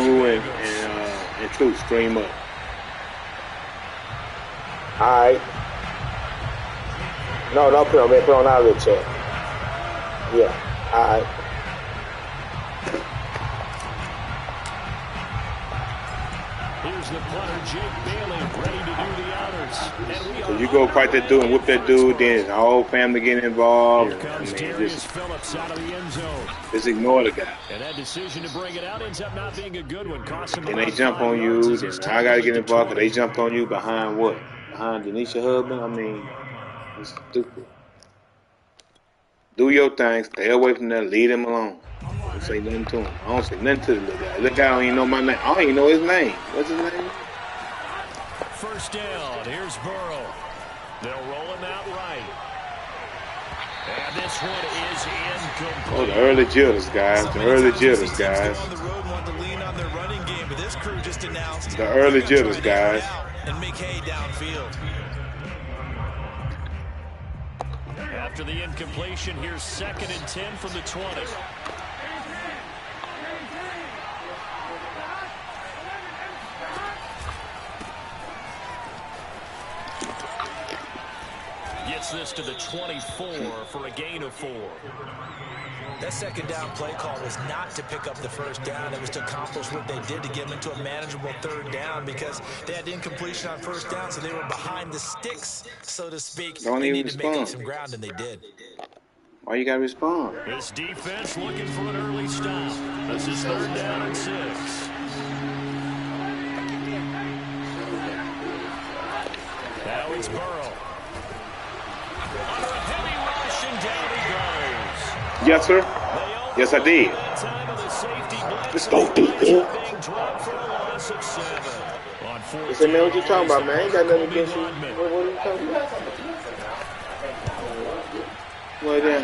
Dagreatguru and Truth stream up. Alright. No, don't put on me. Put on out of the chat. Yeah. Alright. Here's the punter, Jake Bailey, ready to do the honors. So you go fight that dude and whip that dude, then the whole family get involved. Here comes Darius Phillips out of the end zone. Just ignore the guy. And that decision to bring it out ends up not being a good one. And they jump on you, then I gotta get involved because they jumped on you behind what? Behind Denisha husband? I mean, it's stupid. Do your thing, stay away from that, leave him alone. Don't say nothing to him. I don't say nothing to the little guy. Little guy don't even know my name. I don't even know his name. What's his name? First down, here's Burrow. They'll roll him out right. And this one is incomplete. Oh, the early jitters, guys. The early jitters, guys. The early jitters, guys. And make hay downfield. After the incompletion, here's 2nd and 10 from the 20. Gets this to the 24 for a gain of 4. That second down play call was not to pick up the first down. It was to accomplish what they did to get them into a manageable 3rd down because they had incompletion on 1st down, so they were behind the sticks, so to speak. Don't even needed to make up respond. some ground, and they did. Why you gotta respond? This defense looking for an early stop. This is 3rd down and 6. Now it's Burrow. Under a heavy rush, and down he goes. Yes, sir. Yes, I did. Let's go, defense. I said, man, what you talking about, man? I ain't got nothing against you. What are you talking about? Well, then,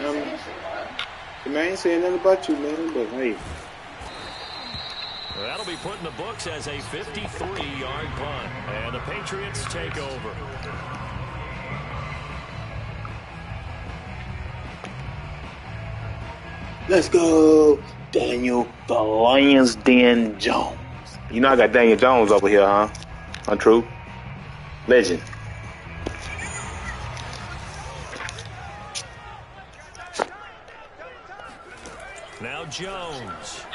man, I ain't saying nothing about you, man, but hey. That'll be put in the books as a 53-yard punt. And the Patriots take over. Let's go, Daniel the Lions Den Jones. You know I got Daniel Jones over here, huh? Untrue? Legend. Now Jones.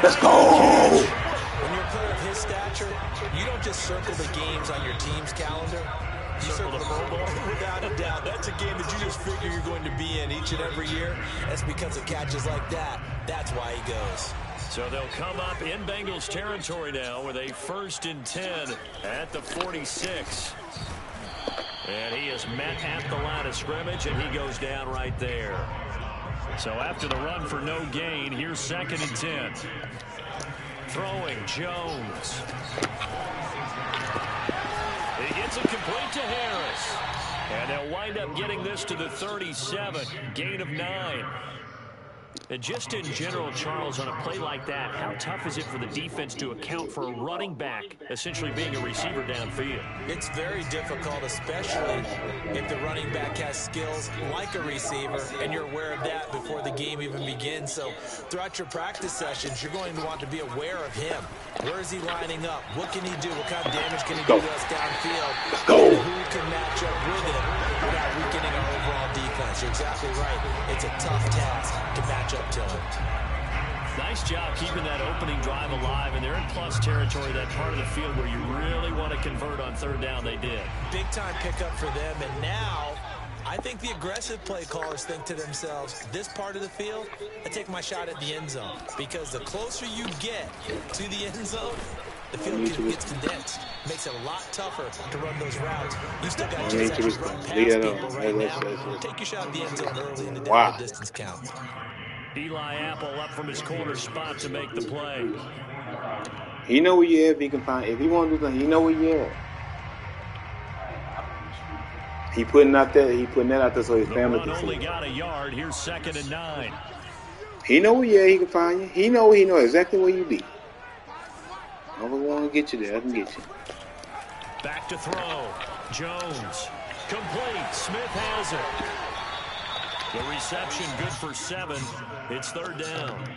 Let's go. When you're a player of his stature, you don't just circle the games on your team's calendar. You circle the Pro Bowl without a doubt. That's a game that you just figure you're going to be in each and every year. That's because of catches like that. That's why he goes. So they'll come up in Bengals territory now with a 1st and 10 at the 46. And he is met at the line of scrimmage, and he goes down right there. So after the run for no gain, here's 2nd and 10. Throwing Jones. He gets it complete to Harris. And they'll wind up getting this to the 37. Gain of 9. And just in general, Charles, on a play like that, how tough is it for the defense to account for a running back essentially being a receiver downfield? It's very difficult, especially if the running back has skills like a receiver, and you're aware of that before the game even begins. So throughout your practice sessions, you're going to want to be aware of him. Where is he lining up? What can he do? What kind of damage can he do to us downfield? Let's go. And who can match up with him without weakening our overall defense? You're exactly right. It's a tough task to match up to him. Nice job keeping that opening drive alive, and they're in plus territory, that part of the field where you really want to convert on 3rd down. They did. Big time pickup for them, and now I think the aggressive play callers think to themselves, this part of the field, I take my shot at the end zone, because the closer you get to the end zone, the field gets condensed. Makes it a lot tougher to run those routes. You still got to just run past people right now. Take your shot at the end zone early in the day. Wow. The distance counts. Eli Apple up from his corner spot to make the play. He know where you at if he can find. If he want to do something, he know where you at. He putting that out there so his family can see. Only got a yard. Here's 2nd and 9. He know where you at. He can find you. He know exactly where you be. I don't want to get you there. I can get you. Back to throw. Jones. Complete. Smith has it. The reception good for 7. It's 3rd down.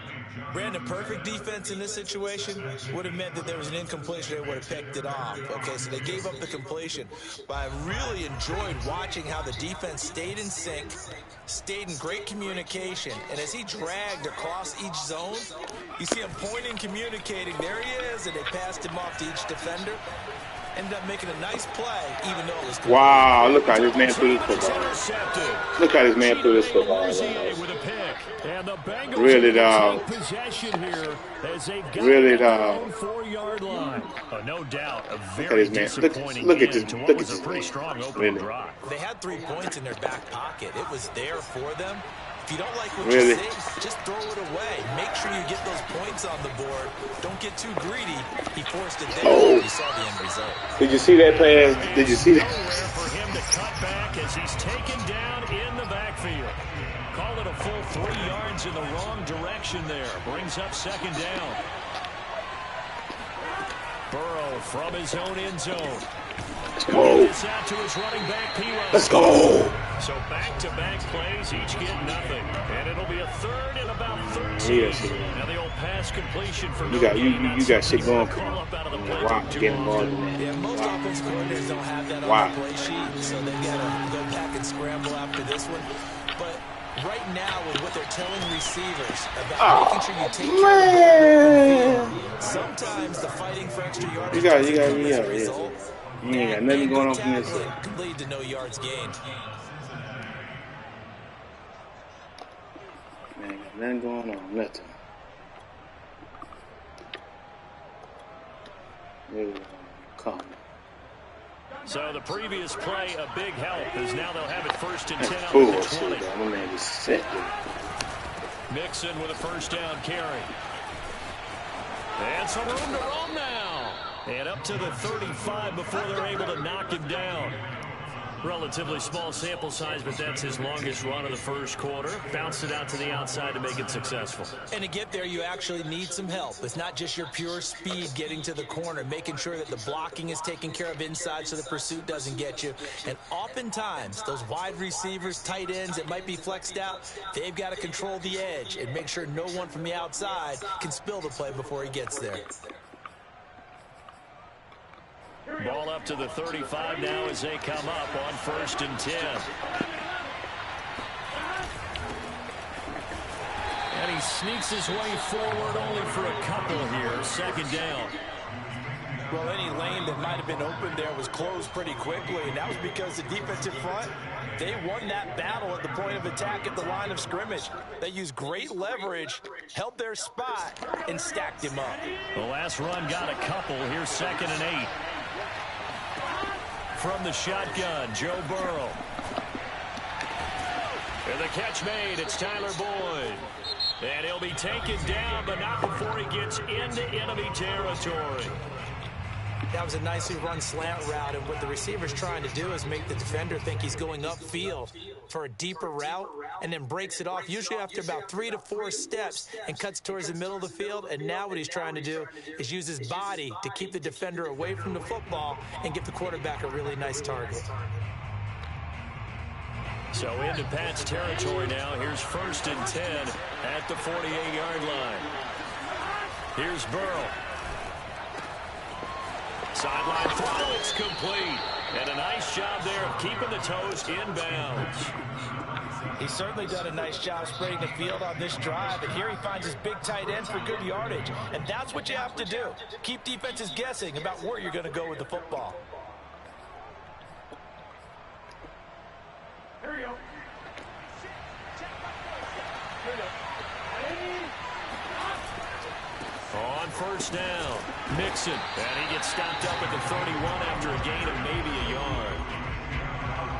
Brandon, perfect defense in this situation would have meant that there was an incompletion. They would have picked it off. Okay, so they gave up the completion. But I really enjoyed watching how the defense stayed in sync, stayed in great communication. And as he dragged across each zone, you see him pointing, communicating. There he is, and they passed him off to each defender. Ended up making a nice play, even though it was complete. Wow, look how this man threw this football. Look how this man threw this football. Really, dog. Really, dog. 4-yard line. No doubt, a Look at very this man. disappointing Look at end this. to Look what at was this a pretty man. strong opening Really. drive. They had 3 points in their back pocket. It was there for them. If you don't like what Really? you see, just throw it away. Make sure you get those points on the board. Don't get too greedy. He forced it there. Oh. You saw the end result. Did you see that pass? Did you see that? Nowhere for him to cut back as he's taken down in the backfield. Call it a full 3 yards in the wrong direction there. Brings up 2nd down. Burrow from his own end zone. Let's go. This out to his running back, P-Rod. Let's go. So back-to-back plays, each get nothing. And it'll be a 3rd and about 13. Yes. Now the old pass completion for You got shit going for call up out of the play Wow, too getting long. involved. Yeah, most offensive coordinators don't have that Wow. on the play sheet, so they've got to go back and scramble after this one. But right now, with what they're telling receivers about making sure you take care of the open field, sometimes the fighting for extra yardage You got- doesn't come as a result. You ain't got nothing going on from this Tackling side. could lead to no yards gained. Man, got nothing going on. Nothing. Really, come. So the previous play, a big help, as now they'll have it 1st and 10 That's out of the bullshit, 20. though. My man is set. Mixon with a 1st down carry. And some room to roam now. And up to the 35 before they're able to knock him down. Relatively small sample size, but that's his longest run of the 1st quarter. Bounced it out to the outside to make it successful. And to get there, you actually need some help. It's not just your pure speed getting to the corner, making sure that the blocking is taken care of inside so the pursuit doesn't get you. And oftentimes, those wide receivers, tight ends that might be flexed out, they've got to control the edge and make sure no one from the outside can spill the play before he gets there. Ball up to the 35 now as they come up on 1st and 10. And he sneaks his way forward only for a couple here. 2nd down. Well, any lane that might have been open there was closed pretty quickly, and that was because the defensive front, they won that battle at the point of attack at the line of scrimmage. They used great leverage, held their spot, and stacked him up. The last run got a couple. Here's 2nd and 8. From the shotgun, Joe Burrow. And the catch made. It's Tyler Boyd. And he'll be taken down, but not before he gets into enemy territory. That was a nicely run slant route, and what the receiver's trying to do is make the defender think he's going upfield for a deeper route, and then breaks it off, usually after about 3 to 4 steps, and cuts towards the middle of the field. And now what he's trying to do is use his body to keep the defender away from the football and give the quarterback a really nice target. So into Pat's territory now. Here's 1st and 10 at the 48-yard line. Here's Burrow. Sideline throw, it's complete. And a nice job there of keeping the toes inbounds. He's certainly done a nice job spreading the field on this drive, and here he finds his big tight end for good yardage. And that's what you have to do. Keep defenses guessing about where you're going to go with the football. Here we go. On 1st down, Mixon. And he gets stopped up at the 31 after a gain of maybe a yard.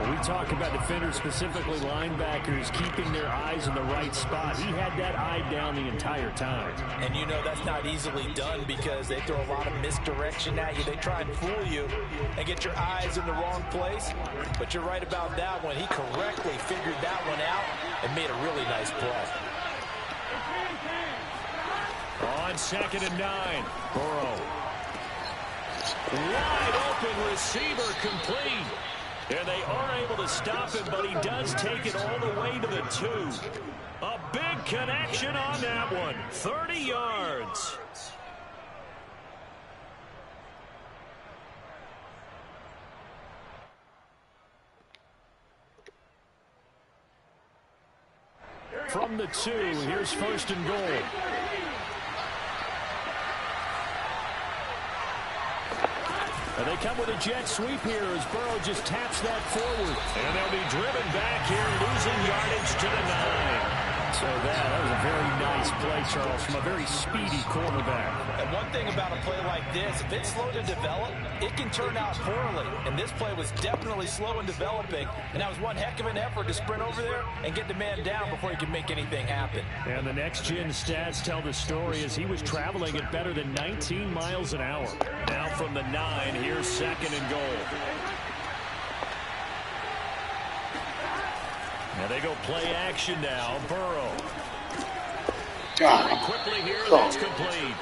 When we talk about defenders, specifically linebackers, keeping their eyes in the right spot, he had that eye down the entire time. And you know that's not easily done because they throw a lot of misdirection at you. They try and fool you and get your eyes in the wrong place. But you're right about that one. He correctly figured that one out and made a really nice play. On 2nd and 9, Burrow. Wide open receiver complete. And they are able to stop him, but he does take it all the way to the 2. A big connection on that one. 30 yards. From the 2, here's 1st and goal. And they come with a jet sweep here as Burrow just taps that forward. And they'll be driven back here, losing yardage to the 9. So that was a very nice play, Charles, from a very speedy quarterback. And one thing about a play like this, if it's slow to develop, it can turn out poorly. And this play was definitely slow in developing. And that was one heck of an effort to sprint over there and get the man down before he could make anything happen. And the next-gen stats tell the story as he was traveling at better than 19 miles an hour. Now from the 9, here's 2nd and goal. Now they go play action now. Burrow. And quickly here, that's complete.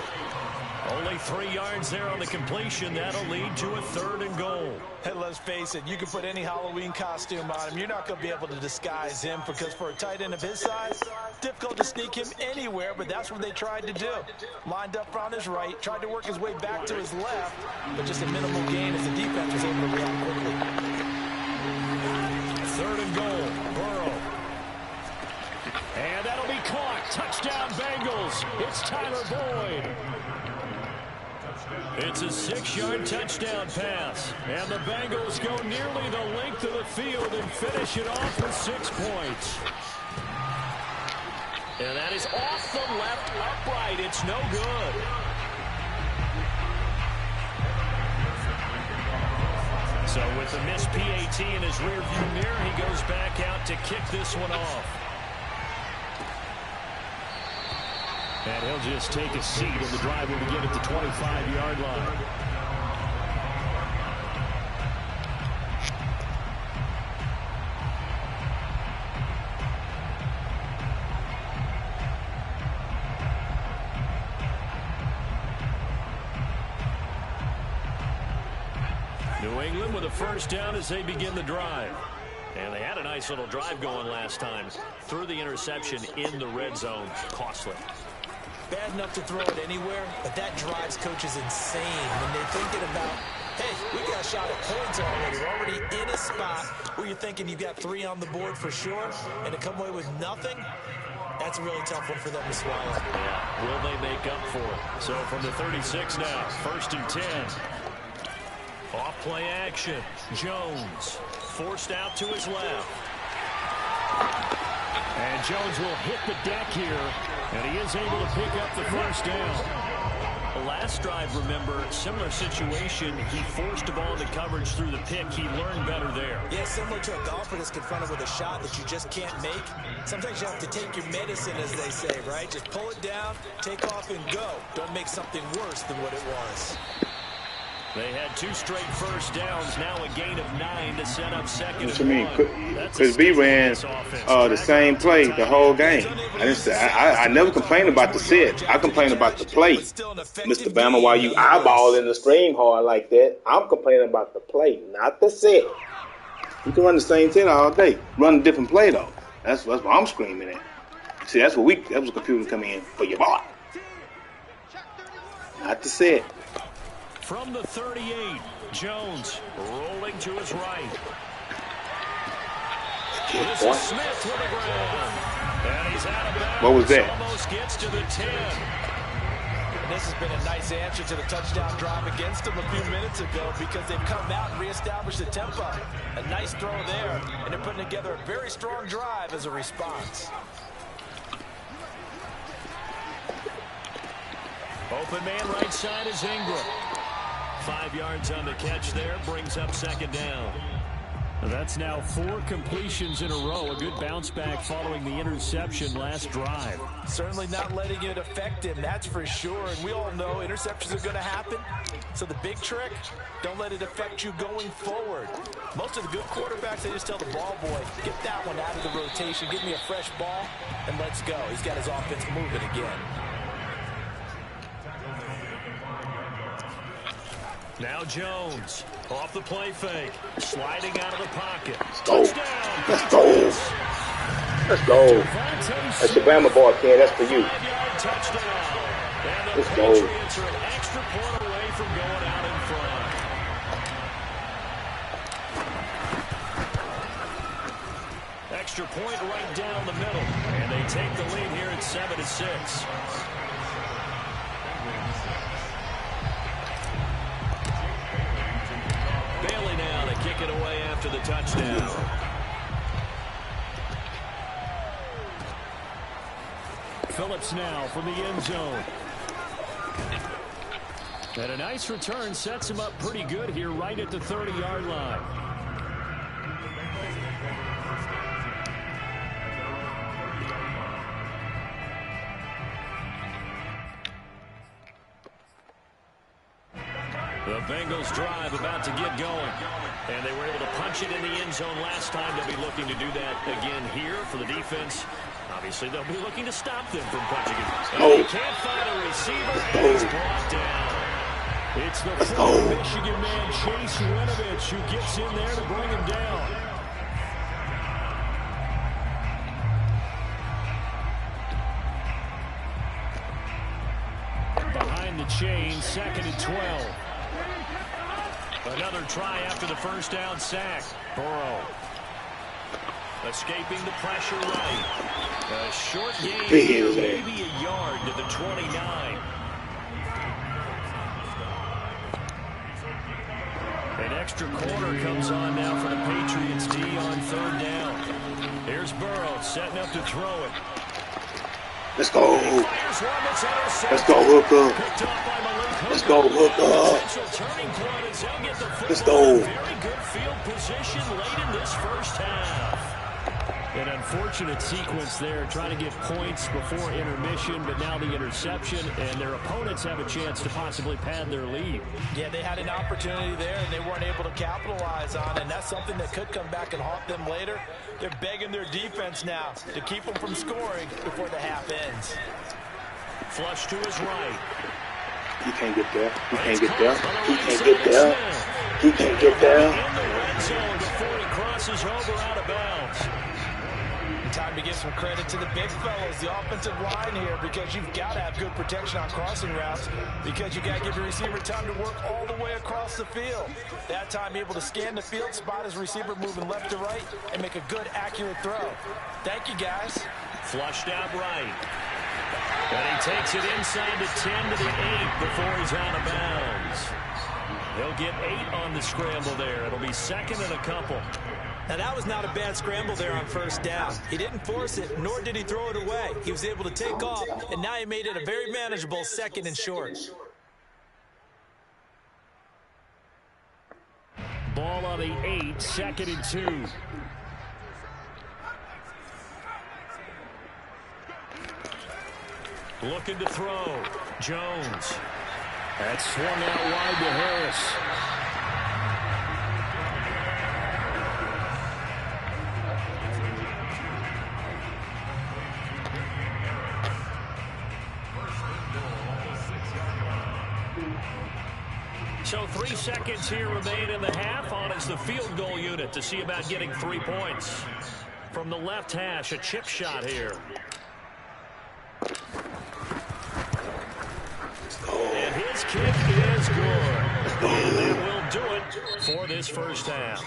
Only 3 yards there on the completion. That'll lead to a 3rd and goal. Hey, let's face it, you can put any Halloween costume on him. You're not going to be able to disguise him because for a tight end of his size, difficult to sneak him anywhere, but that's what they tried to do. Lined up on his right, tried to work his way back to his left, but just a minimal gain as the defense was able to react quickly. 3rd and goal. Burrow. And that'll be caught. Touchdown Bengals. It's Tyler Boyd. It's a 6-yard touchdown pass. And the Bengals go nearly the length of the field and finish it off with 6 points. And that is off the left upright. It's no good. So with the missed PAT in his rearview mirror, he goes back out to kick this one off. And he'll just take a seat, and the drive will begin at the 25-yard line. New England with a 1st down as they begin the drive. And they had a nice little drive going last time. Threw the interception in the red zone. Costly. Bad enough to throw it anywhere, but that drives coaches insane when they're thinking about, hey, we got a shot at points already. We're already in a spot where you're thinking you've got 3 on the board for sure, and to come away with nothing, that's a really tough one for them to swallow. Yeah, will they make up for it? So from the 36 now, 1st and 10. Off play action. Jones forced out to his left. And Jones will hit the deck here, and he is able to pick up the 1st down. The last drive, remember, similar situation. He forced a ball into coverage through the pick. He learned better there. Yeah, similar to a golfer that's confronted with a shot that you just can't make. Sometimes you have to take your medicine, as they say, right? Just pull it down, take off, and go. Don't make something worse than what it was. They had 2 straight 1st downs, now a gain of 9 to set up 2nd. What you mean? Chris B ran the same play the whole game. I never complained about the set. I complained about the play. Mr. Bama, while you eyeballing the stream hard like that, I'm complaining about the play, not the set. You can run the same set all day. Run a different play, though. That's what I'm screaming at. See, that's what computers come in for your boy. Not the set. From the 38, Jones rolling to his right. This is Smith to the ground. And he's out of bounds. What was that? Almost gets to the 10. And this has been a nice answer to the touchdown drive against them a few minutes ago because they've come out and reestablished the tempo. A nice throw there, and they're putting together a very strong drive as a response. Open man right side is Ingram. 5 yards on the catch there, brings up 2nd down. That's now 4 completions in a row. A good bounce back following the interception last drive. Certainly not letting it affect him, that's for sure. And we all know interceptions are going to happen. So the big trick, don't let it affect you going forward. Most of the good quarterbacks, they just tell the ball boy, get that one out of the rotation, give me a fresh ball, and let's go. He's got his offense moving again. Now Jones off the play fake, sliding out of the pocket. Let's go. Touchdown. Let's go. Let's go. That's your Bama ball, Ken. That's for you. 5-yard touchdown. And the Let's go. Patriots are an extra point away from going out in front. Extra point right down the middle. And they take the lead here at 7-6. Bailey now to kick it away after the touchdown. Phillips now from the end zone. And a nice return sets him up pretty good here right at the 30-yard line. The Bengals drive about to get going. And they were able to punch it in the end zone last time. They'll be looking to do that again here for the defense. Obviously, they'll be looking to stop them from punching it. And they can't find a receiver, and he's brought down. It's the former Michigan man, Chase Winovich, who gets in there to bring him down. Behind the chain, 2nd and 12. Another try after the first down sack. Burrow escaping the pressure right. A short gain, maybe a yard to the 29. An extra corner comes on now for the Patriots D on 3rd down. Here's Burrow setting up to throw it. Let's go. Let's go, Hooker. Let's go, Hooker. Let's go. Very good field position late in this first half. An unfortunate sequence there, trying to get points before intermission, but now the interception, and their opponents have a chance to possibly pad their lead. Yeah, they had an opportunity there, and they weren't able to capitalize on it, and that's something that could come back and haunt them later. They're begging their defense now to keep them from scoring before the half ends. Flush to his right. He can't get there. He can't get there. He can't get there. He can't get there. In the red zone before he crosses over out of bounds. Time to give some credit to the big fellas, the offensive line here, because you've got to have good protection on crossing routes, because you got to give your receiver time to work all the way across the field. That time able to scan the field, spot his receiver moving left to right, and make a good, accurate throw. Thank you, guys. Flushed out right. And he takes it inside the 10 to the 8 before he's out of bounds. He'll get 8 on the scramble there. It'll be 2nd and a couple. Now, that was not a bad scramble there on first down. He didn't force it, nor did he throw it away. He was able to take off, and now he made it a very manageable 2nd and short. Ball on the 8, 2nd and 2. Looking to throw. Jones. That's swung out wide to Harris. So 3 seconds here remain in the half. On is the field goal unit to see about getting 3 points. From the left hash, a chip shot here. And his kick is good. And that will do it for this first half.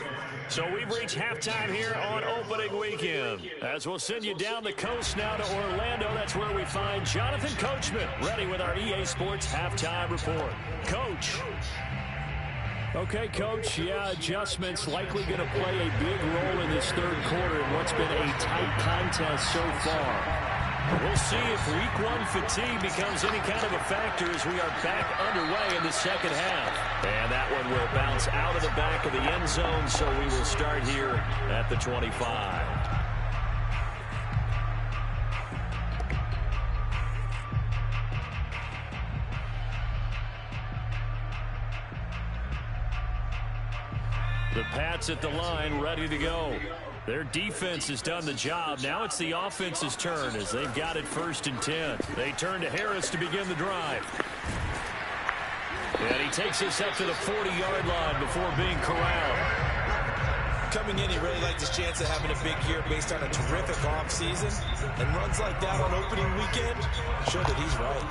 So we've reached halftime here on opening weekend. As we'll send you down the coast now to Orlando. That's where we find Jonathan Coachman ready with our EA Sports halftime report. Coach. Okay, Coach, yeah, adjustments likely going to play a big role in this third quarter in what's been a tight contest so far. We'll see if week 1 fatigue becomes any kind of a factor as we are back underway in the second half. And that one will bounce out of the back of the end zone, so we will start here at the 25. The Pats at the line, ready to go. Their defense has done the job. Now it's the offense's turn as they've got it 1st and 10. They turn to Harris to begin the drive. And he takes us up to the 40-yard line before being corralled. Coming in, he really liked his chance of having a big year based on a terrific offseason. And runs like that on opening weekend show that he's right.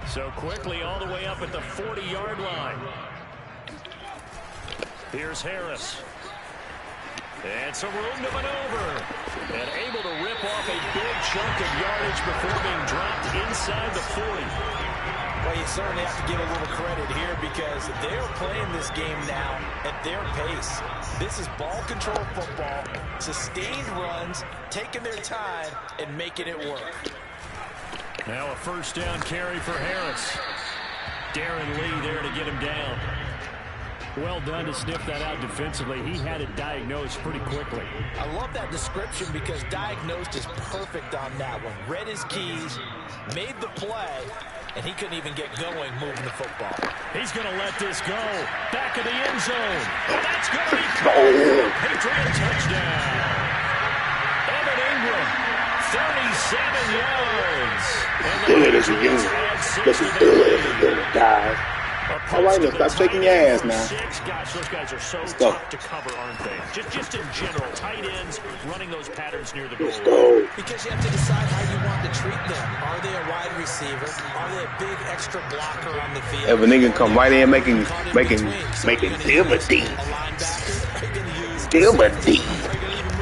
So quickly all the way up at the 40-yard line. Here's Harris. And some room to maneuver. And able to rip off a big chunk of yardage before being dropped inside the 40. Well, you certainly have to give a little credit here because they're playing this game now at their pace. This is ball control football, sustained runs, taking their time, and making it work. Now a first down carry for Harris. Darren Lee there to get him down. Well done to sniff that out defensively. He had it diagnosed pretty quickly. I love that description because diagnosed is perfect on that one. Read his keys, made the play, and he couldn't even get going moving the football. He's going to let this go. Back of the end zone. And that's going to be called. Patriot touchdown. Evan Ingram, 37 yards. Good as a unit. Looking good as a unit, guys. All right, now stop shaking your ass now. Gosh, those guys are so Let's go. tough to cover, aren't they? Just in general, tight ends running those patterns near the goal. Let's go. Because you have to decide how you want to treat them. Are they a wide receiver? Are they a big extra blocker on the field? Evan Ingram come right in making Liberty.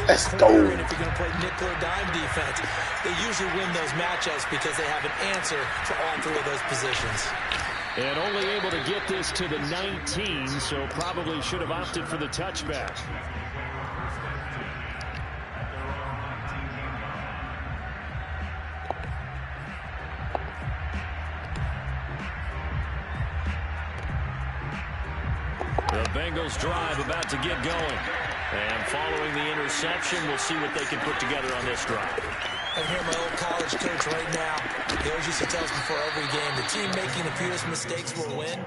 Let's go. And if you're going to play nickel or dime defense, they usually win those matchups because they have an answer for all three of those positions. And only able to get this to the 19, so probably should have opted for the touchback. The Bengals drive about to get going. And following the interception, we'll see what they can put together on this drive. I hear my old college coach right now. He always used to tell us before every game, the team making the fewest mistakes will win.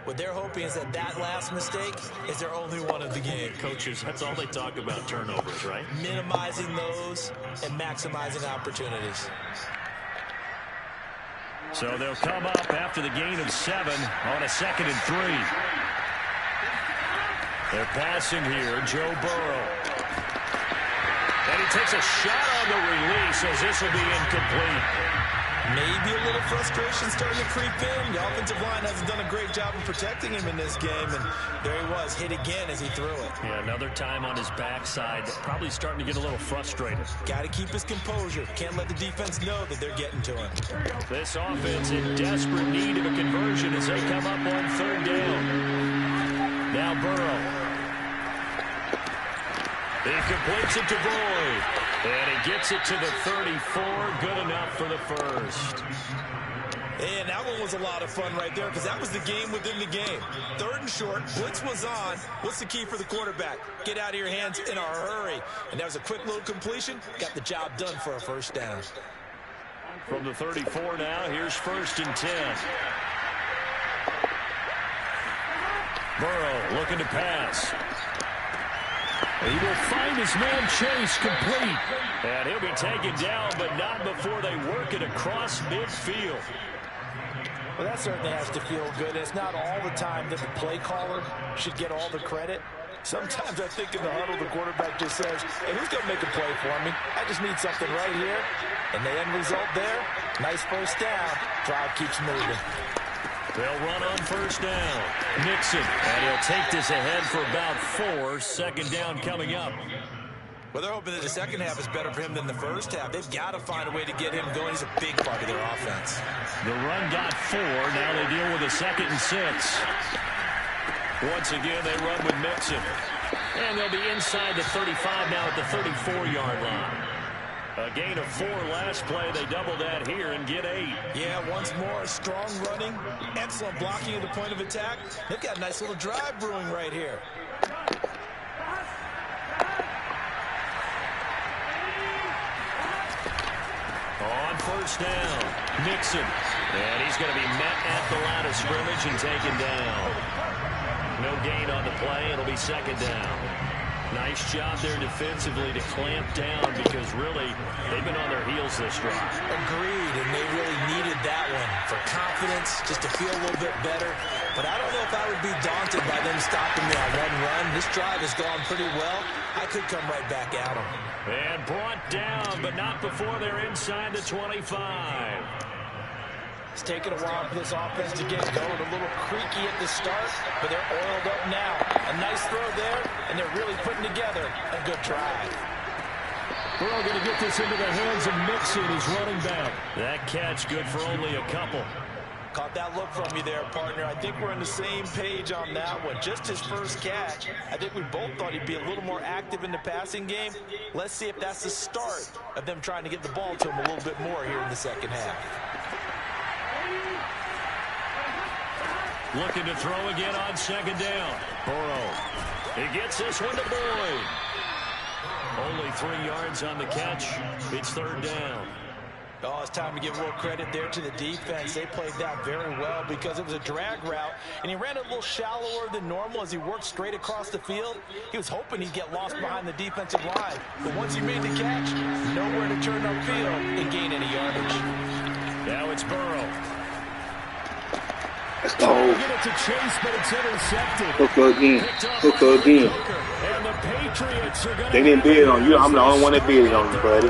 What they're hoping is that that last mistake is their only one of the game. Coaches, that's all they talk about, turnovers, right? Minimizing those and maximizing opportunities. So they'll come up after the gain of 7 on a 2nd and 3. They're passing here, Joe Burrow. And he takes a shot on the release as this will be incomplete. Maybe a little frustration starting to creep in. The offensive line hasn't done a great job of protecting him in this game, and there he was, hit again as he threw it. Yeah, another time on his backside, probably starting to get a little frustrated. Got to keep his composure. Can't let the defense know that they're getting to him. This offense in desperate need of a conversion as they come up on 3rd down. Now Burrow. He completes it to Boyd. And he gets it to the 34. Good enough for the first. And that one was a lot of fun right there because that was the game within the game. 3rd and short. Blitz was on. What's the key for the quarterback? Get out of your hands in a hurry. And that was a quick little completion. Got the job done for a first down. From the 34 now, here's 1st and 10. Burrow looking to pass. He will find his man Chase complete. And he'll be taken down, but not before they work it across midfield. Well, that certainly has to feel good. It's not all the time that the play caller should get all the credit. Sometimes I think in the huddle, the quarterback just says, hey, who's going to make a play for me? I just need something right here. And the end result there, nice first down. Drive keeps moving. They'll run on 1st down. Nixon, and he'll take this ahead for about 4. 2nd down coming up. Well, they're hoping that the second half is better for him than the first half. They've got to find a way to get him going. He's a big part of their offense. The run got 4. Now they deal with a 2nd and 6. Once again, they run with Nixon. And they'll be inside the 35 now at the 34-yard line. A gain of 4 last play. They double that here and get 8. Yeah, once more, strong running, excellent blocking at the point of attack. They've got a nice little drive brewing right here. On 1st down, Nixon. And he's going to be met at the line of scrimmage and taken down. No gain on the play. It'll be 2nd down. Nice job there defensively to clamp down because really they've been on their heels this drive. Agreed, and they really needed that one for confidence, just to feel a little bit better. but I don't know if I would be daunted by them stopping me on one run. This drive has gone pretty well. I could come right back at them. And brought down, but not before they're inside the 25. It's taken a while for this offense to get going. A little creaky at the start, but they're oiled up now. A nice throw there, and they're really putting together a good drive. Burrow going to get this into the hands of Mixon, his running back. That catch good for only a couple. Caught that look from you there, partner. I think we're on the same page on that one. Just his first catch. I think we both thought he'd be a little more active in the passing game. Let's see if that's the start of them trying to get the ball to him a little bit more here in the second half. Looking to throw again on second down. Burrow. He gets this one to Boyd. Only 3 yards on the catch. It's third down. Oh, it's time to give a little credit there to the defense. They played that very well because it was a drag route, and he ran a little shallower than normal as he worked straight across the field. He was hoping he'd get lost behind the defensive line, but once he made the catch, nowhere to turn upfield and gain any yardage. Now it's Burrow. Let's go. Get it to Chase, but it's intercepted. Hooker again. Hooker again. And the Patriots are going to... They didn't bid it on you. I'm the only one that bid it on you, buddy.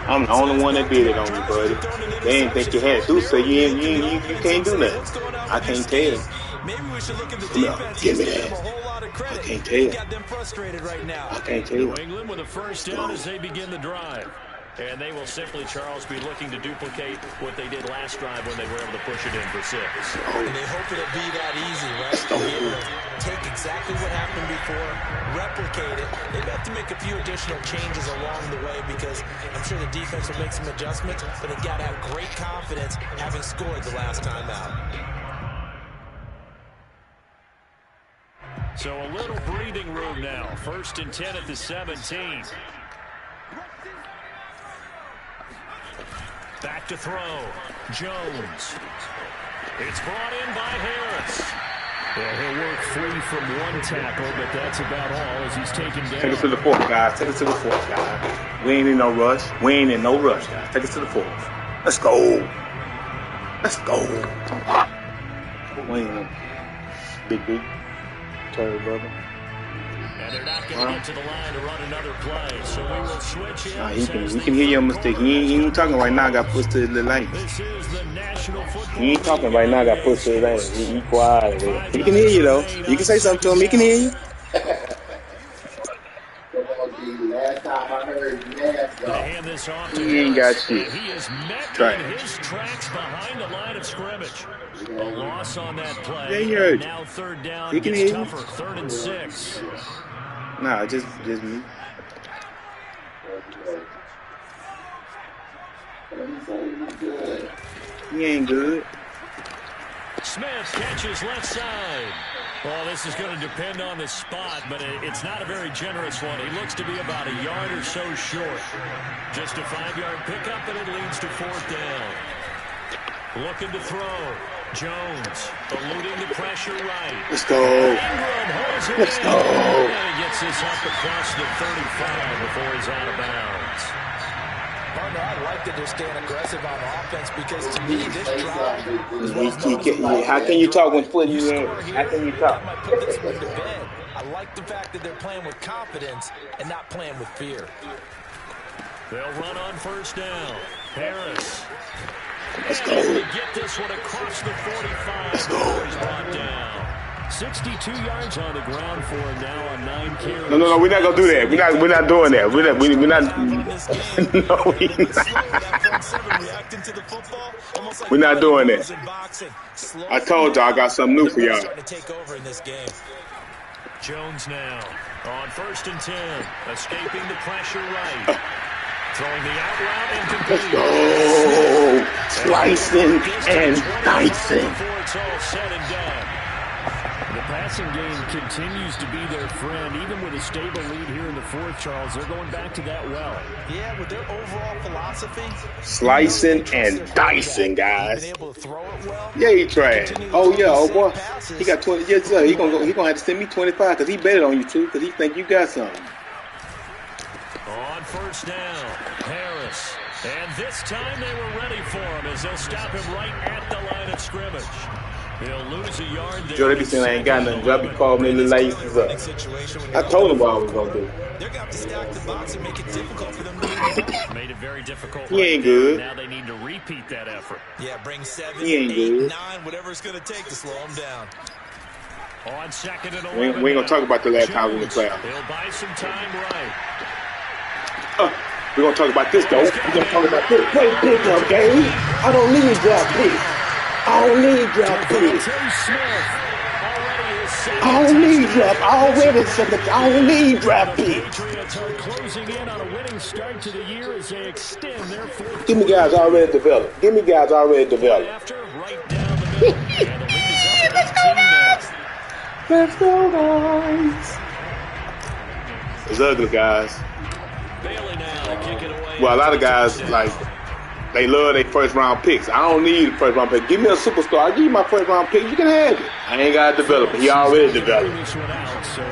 I'm the only one that bid it on you, buddy. They didn't think you had to do so. You can't do nothing. I can't tell. Maybe we should look at the defense. Give me Give that. them a whole lot of credit. I can't tell. Got them frustrated right now. I can't tell. New England with a first down as they begin the drive. And they will simply, Charles, be looking to duplicate what they did last drive when they were able to push it in for 6. And they hope it'll be that easy, right? To be able to take exactly what happened before, replicate it. They've got to make a few additional changes along the way because I'm sure the defense will make some adjustments, but they've got to have great confidence having scored the last time out. So a little breathing room now. First and 10 at the 17. Back to throw. Jones. It's brought in by Harris. Well, he'll work free from one tackle, but that's about all as he's taken down. Take us to the fourth, guys. Take us to the fourth, guys. We ain't in no rush. We ain't in no rush, guys. Take us to the fourth. Let's go. Let's go. We ain't in big. Turn, brother. And they're not going to get to the line to run another play, so we will switch in. We can hear your mistake. He ain't talking right now. Got pushed to the lane. This is the National Football He ain't talking right now. Got pushed to the lane. He quiet. He can hear you though. You can say something to him. He can hear you. Last time I heard hand this off to He ain't got Harris. shit. He is met Try in it. his tracks behind the line of scrimmage. A loss on that play. Yeah, you heard. Now third down He can gets hear you. tougher. 3rd and 6. Nah, just me. He ain't good. Smith catches left side. Well, this is going to depend on the spot, but it's not a very generous one. He looks to be about a yard or so short. Just a 5-yard pickup, and it leads to 4th down. Looking to throw. Jones eluding the pressure right. Let's go. Ingram holds it Let's in. go. And he gets this up across the 35 before he's out of bounds. Partner, I like that they're staying aggressive on offense because to me, this drive. How can you talk when foot in your hand? How can you talk? That might put this one to bed. I like the fact that they're playing with confidence and not playing with fear. They'll run on first down. Harris. Let's And go. they get this one across the 45 Let's go. before he's brought down. 62 yards on the ground for him now on 9 carries. No, we're not gonna do that. We're not doing that. We're not. No, we're not doing that. I told y'all I got something new for y'all. Jones now on 1st and 10, escaping the pressure right. Throwing the out route incomplete. Let's go. Slicing and dicing. Before it's all said and done. The passing game continues to be their friend, even with a stable lead here in the 4th, Charles. They're going back to that well. Yeah, with their overall philosophy. Slicing and dicing, guys. Been able to throw it well. Yeah, he tried. Oh yeah, oh boy. He got 20. Yes, sir. He gonna have to send me 25 because he betted on you too because he think you got something. On first down, Harris. And this time they were ready for him as they'll stop him right at the line of scrimmage. He'll lose a yard there. Joe, they be saying I ain't got nothing. Joe, I be calling me little laces up. I told him what I was going to do. They're going to have to stack the box and make it difficult for them to move the ball. Made it very difficult. He ain't good. Now they need to repeat that effort. Yeah, bring 7, He ain't 8, good. 9, whatever it's going to take to slow them down. On second and 11. We ain't going to talk about the last time we were playing. He'll buy some time right. We're going to talk about this, though. We're going to talk about this. Great pickup, game. I don't need draft picks. I don't need draft picks. I don't need draft. I don't need draft picks. Patriots are closing in on a winning start to the year as they extend their fourth. Give me guys already developed. Give me guys already developed. After, right down the middle. And the lead is up to 18 now. Let's go, guys. It's ugly, guys. Bailey now to kick it away. Well, a lot of guys, like, they love their first-round picks. I don't need a first-round pick. Give me a superstar. I'll give you my first-round pick. You can have it. I ain't got to develop it. He already developed.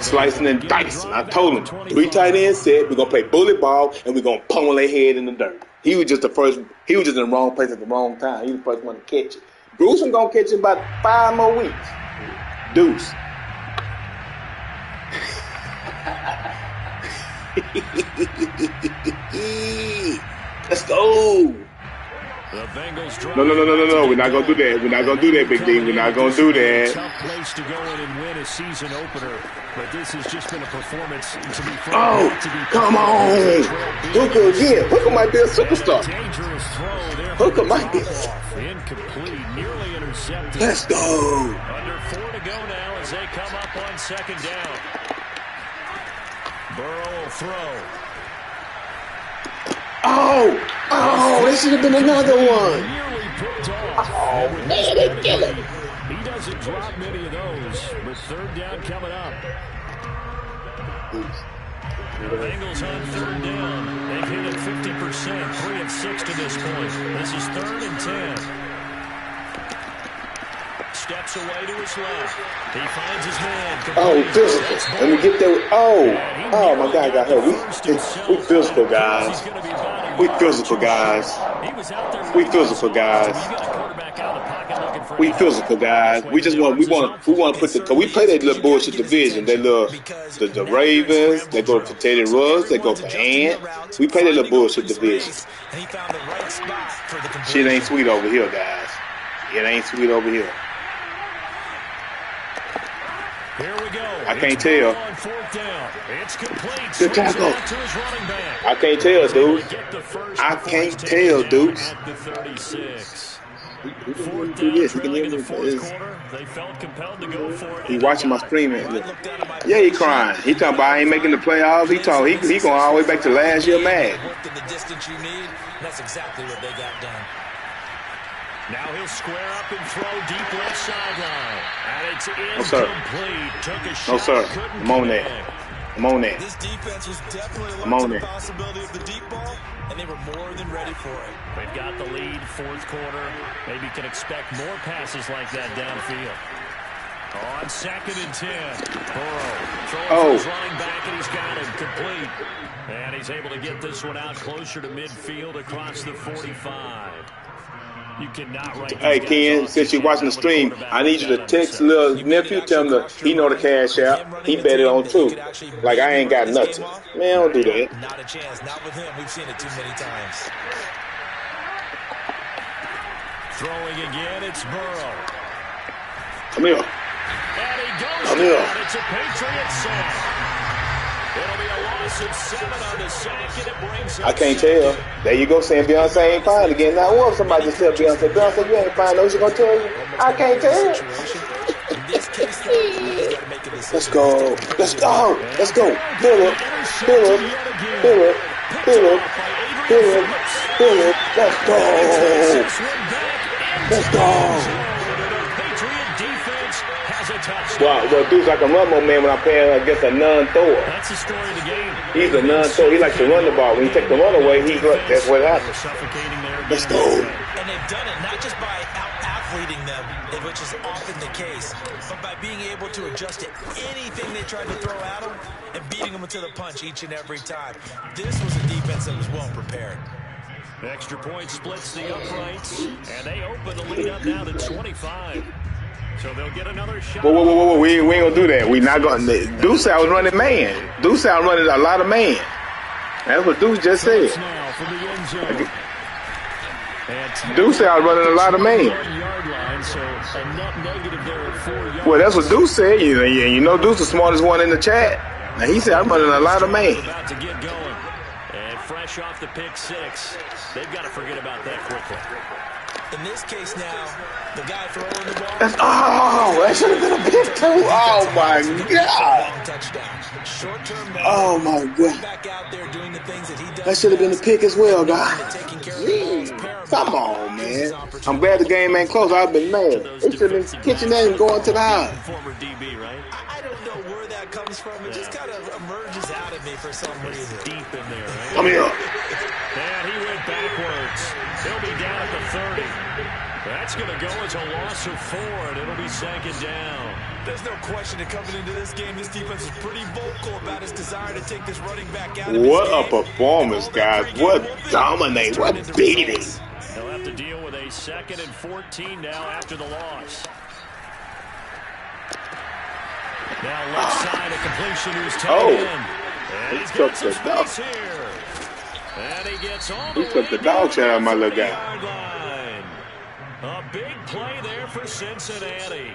Slicing and dicing. I told him, 3 tight end set. We're going to play bullet ball, and we're going to pummel their head in the dirt. He was just he was just in the wrong place at the wrong time. He was the first one to catch it. Bruce is going to catch it in about 5 more weeks. Deuce. Let's go. The Bengals draw. No. We're not going to do that. We're not going to do that, Big D. We're not going to do that. Tough place to go in and win a season opener, but this has just been a performance to be frank. Oh, come on. Hooker again. Hooker might be a superstar. Dangerous throw there. Hooker might be. Incomplete, nearly intercepted. Let's go. Under 4 to go now as they come up on second down. Burrow will throw. Oh, this should have been another one. Nearly picked off. Oh, man, they kill it. He doesn't drop many of those, but third down coming up. The Bengals on third down. They've hit it 50%, 3 of 6 to this point. This is 3rd and 10. Steps away to his left. He finds his man. Oh, physical. Let me get there. Oh, my guy got hurt. We physical, guys. We physical, guys. We physical, guys. We physical, guys. We want to put because we play that little bullshit division. That little the Ravens. They go for Teddy Russ. They go for Ant. We play that little bullshit division. Shit ain't sweet over here, guys. It ain't sweet over here. Here we go. I can't tell. It's complete. Good tackle. I can't tell, dude. I can't tell, dude. At the 36. Fourth down, this. Trailing in the fourth quarter. They felt compelled to go for it. He watching my screen, man. Yeah, he crying. He talking about I ain't making the playoffs. He going all the way back to last year mad. Worked in the distance you need. That's exactly what they got done. Now he'll square up and throw deep left sideline. And it's incomplete. No, sir. Took a shot. No, sir. I'm on that. I'm on that. This defense was definitely I'm on the that. possibility of the deep ball, and they were more than ready for it. They've got the lead, fourth quarter. Maybe can expect more passes like that downfield. On second and 10, Burrow throwing his running back, and he's got him complete. And he's able to get this one out closer to midfield across the 45. You cannot write. Hey, Ken, since you're watching the stream, I need you to text little nephew, tell him he know the cash out. He bet it on too. Like I ain't got nothing. Man, don't do that. Not a chance. Not with him. We've seen it too many times. Throwing again, it's Burrow. Come here. And he goes Come here. down. It's a Patriot sack. It'll be a loss of 7 on the sack, and it brings up I can't tell. There you go, saying Beyonce ain't fine again. Now, what if somebody just tell Beyonce, you ain't fine? Know what she gonna tell you? I can't tell. Let's go. Let's go. Let's go. Phillip. Phillip. Phillip. Phillip. Phillip. Phillip. Let's go. Let's go. Well, dude's like a rumble man when I'm playing against a non-thrower. That's the story of the game. He's a non-thrower. He likes to run the ball. When you take the run away, that's what happens. Let's go. And they've done it not just by out-athleting them, which is often the case, but by being able to adjust to anything they tried to throw at them and beating them to the punch each and every time. This was a defense that was well prepared. Extra point splits the uprights, and they open the lead up now to 25. So they'll get another shot. Whoa. We ain't gonna do that. We not gonna. Deuce was running man. Deuce was running a lot of man. That's what Deuce just said. Now for the end zone. Deuce was running a lot of man. Yard line, so a net negative there at 4 yards. Well, that's what Deuce said. You know Deuce the smartest one in the chat. Now he said I'm running a lot of man. About to get going. And fresh off the pick six, they've got to forget about that quickly. In this case now, the guy throwing the ball. That should have been a pick too. Oh my God. Touchdown. Short-term. Oh my God. Back out there doing the things that he does. That should have been a pick as well, guys. Jeez. Come on, man. I'm glad the game ain't close. I've been mad. They should have been catching that and going to the house. Former DB, right? I don't know where that comes from. It just kind of emerges out of me for some reason. Deep in there, right? Come here. And he went backwards. He'll be down at the 30. That's going to go as a loss of 4, and it'll be second down. There's no question that coming into this game, this defense is pretty vocal about its desire to take this running back out. What a performance, guys. What dominate. What beating. They'll have to deal with a 2nd and 14 now after the loss. Now left side, a completion who's taken in. And he's got some space here. And he gets all the way took the dog shot out of my little guy. Line. A big play there for Cincinnati.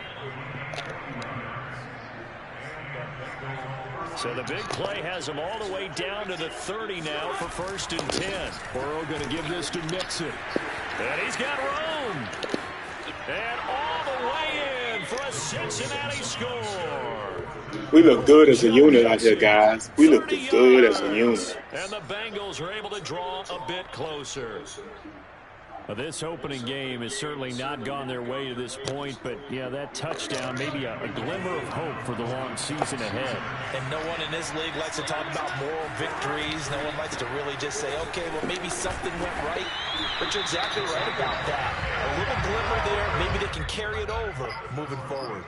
So the big play has him all the way down to the 30 now for 1st and 10. Burrow going to give this to Mixon. And he's got room. And all the way in for a Cincinnati score. We look good as a unit out here, guys. We look good as a unit. And the Bengals are able to draw a bit closer. Well, this opening game has certainly not gone their way to this point, but yeah, that touchdown, maybe a glimmer of hope for the long season ahead. And no one in this league likes to talk about moral victories. No one likes to really just say, okay, well, maybe something went right. But you're exactly right about that. A little glimmer there, maybe they can carry it over moving forward.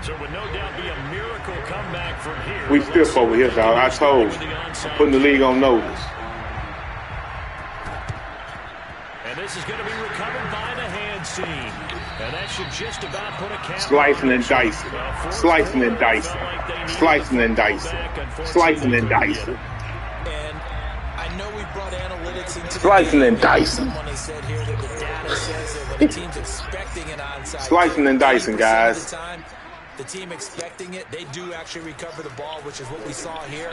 So it would no doubt be a miracle comeback from here. We stiff over here, dog. I told you. I'm putting the league on notice. And this is going to be recovered by the hand seam. And that should just about put a cap. Slicing and dicing. Slicing and dicing. Slicing and dicing. Slicing and dicing. And I know we brought analytics into slicing and dicing. Someone has said here that the data says that when the team's expecting an onside slicing and dicing, guys. The team expecting it, they do actually recover the ball, which is what we saw here.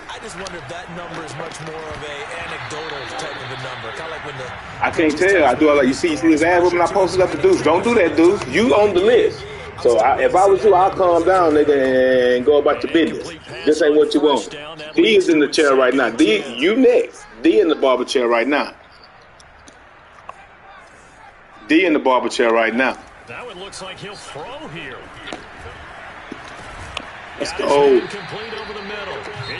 I just wonder if that number is much more of a anecdotal type of a number. Kind of like when the I can't tell. I do it like you see his ass whooping. I posted up to Deuce. Don't do that, Deuce. You on the list. So if I was you, I'll calm down, nigga, and go about your business. This ain't what you want. D is in the chair right now. D, you next. D in the barber chair right now. D in the barber chair right now. Now it looks like he'll throw here. Let's go.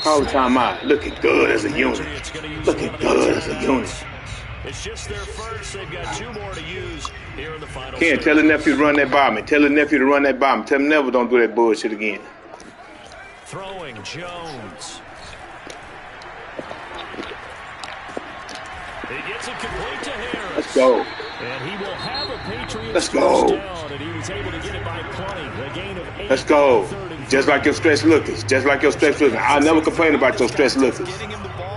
Call the timeout. Looking good as a unit. Looking good as a unit. It's just their first. They've got 2 more to use here in the final. Ken, tell the nephew to run that by me. Tell the nephew to run that by me. Tell him never don't do that bullshit again. Throwing Jones. He gets it complete to Harris. Let's go. And he will have a Patriots Let's go. down, and he was able to get it by plenty. A gain of 8. Let's go. Just like your stretch lookers. Just like your stretch lookers. I never complain about your stretch lookers.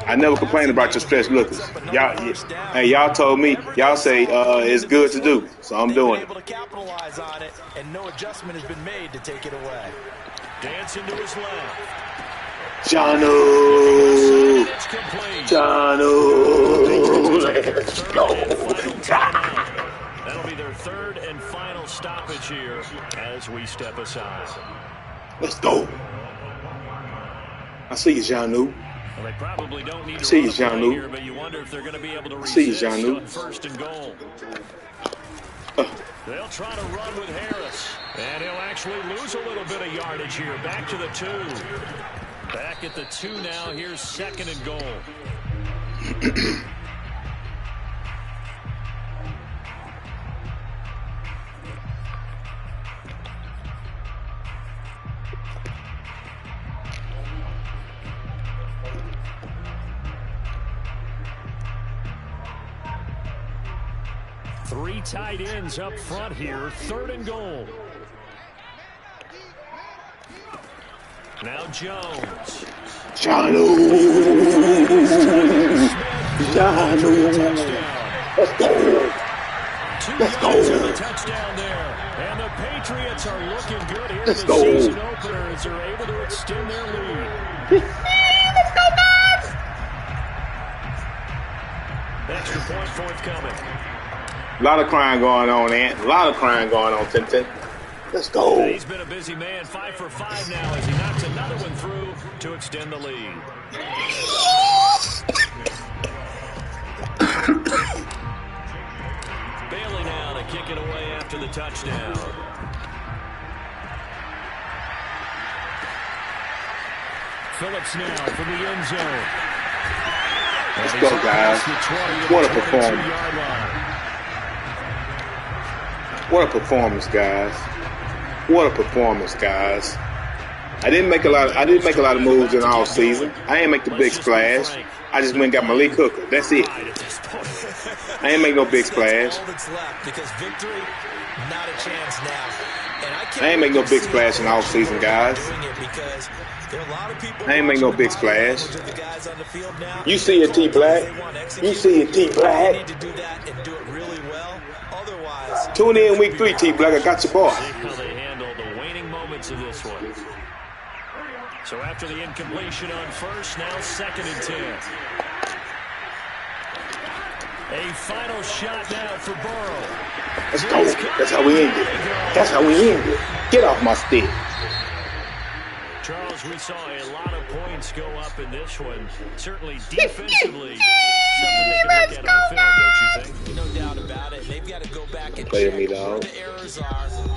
I never complain about your stretch lookers. Y'all told me, y'all say it's good to do, so I'm doing it. Able to capitalize on it, and no adjustment has been made to take it away. Dancing to his left. Janu. Let's go. That'll be their 3rd and final stoppage here as we step aside. Let's go. I see you, Janu. Well, they probably don't need to see you, run a play Janu. here, but you wonder if they're going to be able to See you, resist Janu. on 1st and goal. They'll try to run with Harris, and he'll actually lose a little bit of yardage here. Back to the 2. Back at the 2 now. Here's 2nd and goal. Three tight ends up front here. 3rd and goal. Now Jones. Janu. Let's go. Let's go. Touchdown there. And the Patriots are looking good here. Let's The go. season opener as they're able to extend their lead. Extra point forthcoming. A lot of crying going on, Ant. A lot of crying going on, Tintin. Let's go. He's been a busy man, 5 for 5 now as he knocks another one through to extend the lead. Bailey now to kick it away after the touchdown. Phillips now from the end zone. Let's go, guys. What a performance. What a performance, guys. What a performance, guys. I didn't make a lot of moves in all season. I didn't make the big splash. I just went and got Malik Hooker. That's it. I ain't make no big splash. I ain't make no big splash in all season, guys. I ain't make no big splash. You see it, T Black. You see it, T Black. Tune in week 3, T Black. I got your boy. See how they handle the waning moments of this one. So after the incompletion on first, now 2nd and 10. A final shot now for Burrow. Let's go. That's how we end it. That's how we end it. Get off my stick. Charles, we saw a lot of points go up in this one. Certainly defensively, something they can look at on film, don't you think? No doubt about it. They've got to go back and Play check me, where dog. the errors are.